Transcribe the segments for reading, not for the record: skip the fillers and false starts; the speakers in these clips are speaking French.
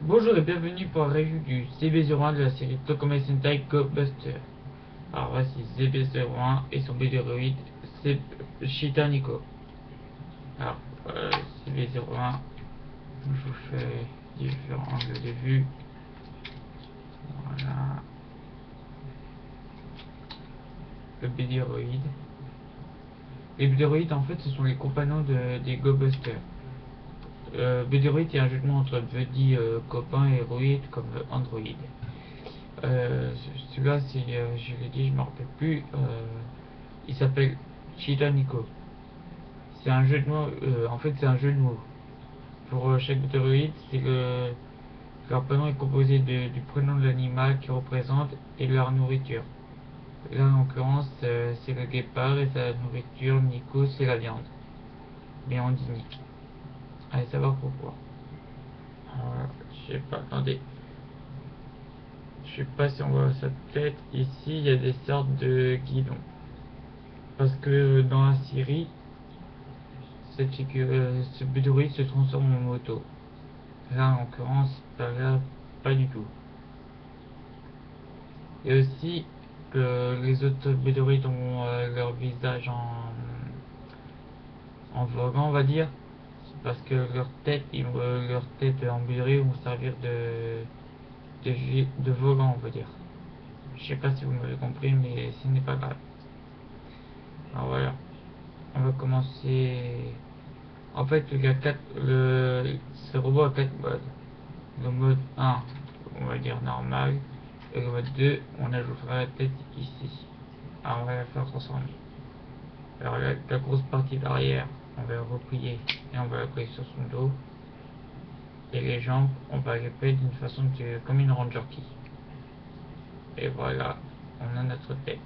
Bonjour et bienvenue pour un review du CB01 de la série Tokyo Sentai Go Buster. Alors voici CB01 et son bêta-héroïde Shita Nico. Alors CB01, je vous fais différents angles de vue. Voilà. Le bêta-héroïde. Les bêta-héroïdes en fait ce sont les compagnons des Go Buster. Bêta-héroïde est un jeu de mots entre Buddy copain et héroïde comme Android. Celui-là, je l'ai dit, je me rappelle plus. Il s'appelle Shita Nico. C'est un jeu de mots. En fait, c'est un jeu de mots. Pour chaque bêta-héroïde, c'est que leur prénom est composé du prénom de l'animal qu'ils représentent et de leur nourriture. Là, en l'occurrence, c'est le guépard et sa nourriture, Nico, c'est la viande. Mais on dit Nick. Allez savoir pourquoi. Je sais pas, attendez. Je sais pas si on voit sa tête. Ici, il y a des sortes de guidons. Parce que dans la série, ce bêta-héroïde se transforme en moto. Là, en l'occurrence, là, pas du tout. Et aussi que les autres bêta-héroïdes ont leur visage en volant, on va dire. Parce que leur tête en bêta-héroïde vont servir de volant, on va dire. Je sais pas si vous m'avez compris, mais ce n'est pas grave. Alors voilà, on va commencer. En fait, il y a ce robot a 4 modes. Le mode 1, on va dire normal. Et le mode 2, on ajoutera la tête ici. Alors on va la faire transformer. Alors la grosse partie d'arrière, on va la replier et on va la coller sur son dos. Et les jambes, on va les plier d'une façon comme une ranger key. Et voilà, on a notre tête.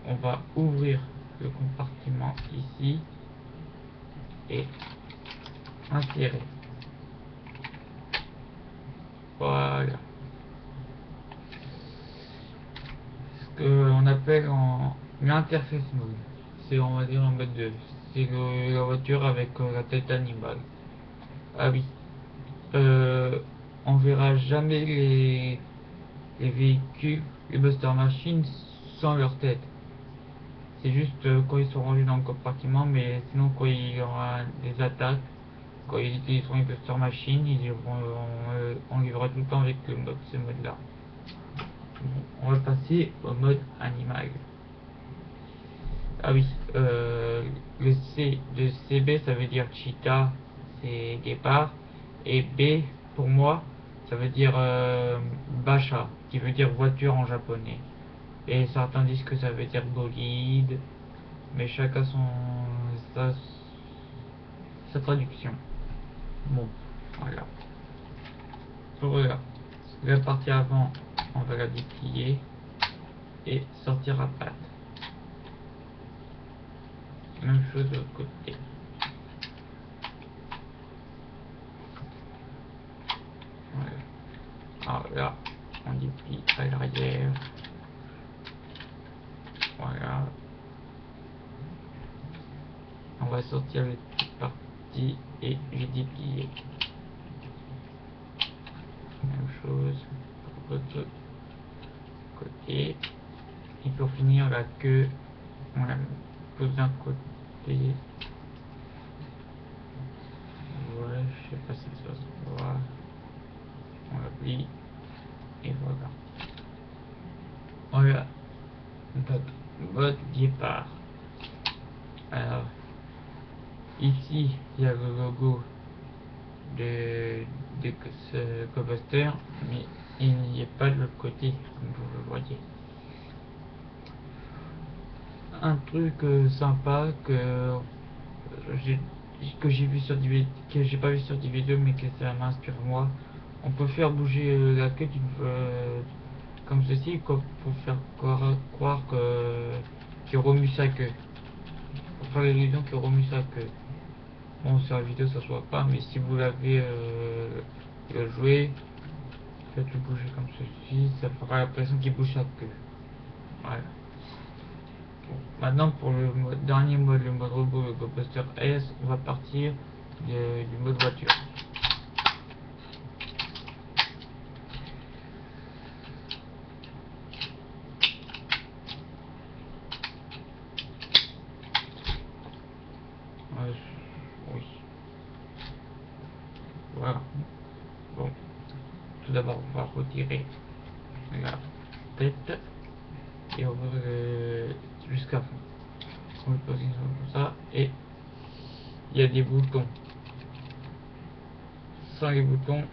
On va ouvrir le compartiment ici et insérer. Voilà. Ce qu'on appelle en l'interface mode. C'est, on va dire, en mode 2. C'est la voiture avec la tête animale. Ah oui. On verra jamais les véhicules, les Buster Machines sans leur tête. C'est juste quand ils sont rangés dans le compartiment, mais sinon quand il y aura des attaques, quand ils utiliseront les Buster Machines, on les verra tout le temps avec ce mode là. On va passer au mode animal. Ah oui, le C de CB ça veut dire cheetah, c'est guépard, et B pour moi ça veut dire bacha, qui veut dire voiture en japonais. Et certains disent que ça veut dire bolide, mais chacun sa traduction. Bon, voilà. Voilà. La partie avant, on va la déplier et sortir à pattes. Même chose de l'autre côté. Voilà. Alors là, on déplie à l'arrière. Voilà. On va sortir les petites parties et les déplier. Même chose pour l'autre côté. Et pour finir, la queue, on la pose d'un côté. Voilà, je sais pas si ça se voit. On la plie. Et voilà. Voilà. Notre mode départ. Alors, ici, il y a le logo de ce coaster, mais il n'y est pas de l'autre côté, comme vous le voyez. Un truc sympa j'ai vu sur des vidéos, que j'ai pas vu sur des vidéos, mais que ça m'inspire moi. On peut faire bouger la queue comme ceci, pour faire croire qu'il remue sa queue. Pour faire l'illusion qu'il remue sa queue. Bon, sur la vidéo ça se voit pas, mais si vous l'avez joué, faites-le bouger comme ceci, ça fera l'impression qu'il bouge sa queue. Voilà. Bon, maintenant pour le dernier mode, le mode robot, le GoBuster S, on va partir du mode voiture. Voilà. Bon, tout d'abord, on va retirer la tête et on va jusqu'à fond. On le positionne comme ça et il y a des boutons. Sans les boutons,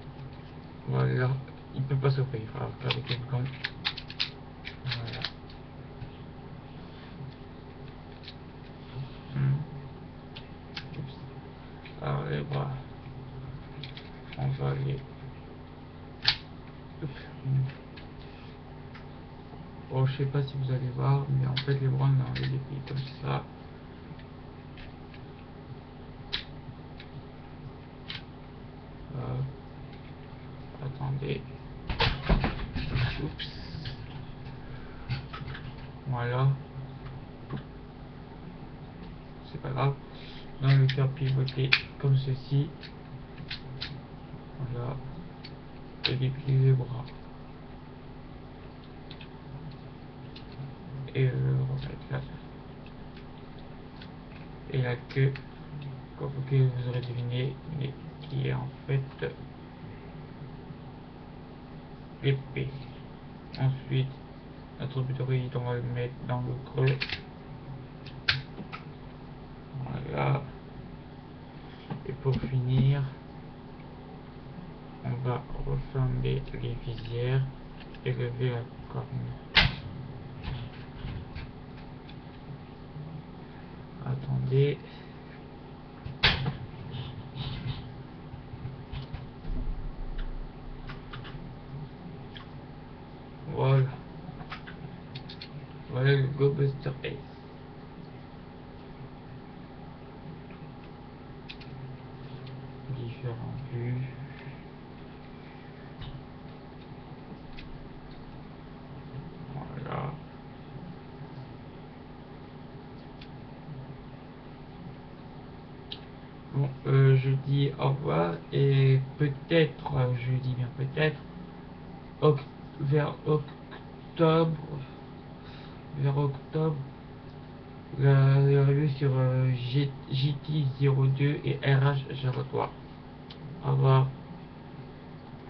voilà, il peut pas s'ouvrir. Alors qu'avec les boutons, voilà. Alors les bras, on va les... Bon, je sais pas si vous allez voir, mais en fait les bras on les déplie comme ça. Attendez. Oups. Voilà. C'est pas grave. On va le faire pivoter comme ceci. Voilà. Et déplier les bras. Et remettre là. Et la queue, comme vous aurez deviné, mais qui est en fait épée. Ensuite, notre butoïde, on va le mettre dans le creux. Voilà. Et pour finir, on va refermer les visières et lever la corne. Attendez. Voilà. Voilà le GoBuster Ace. Différentes vues. Voilà. Bon, je dis au revoir et peut-être, je dis bien peut-être, vers octobre, la revue sur GT02 et RH03. Au revoir.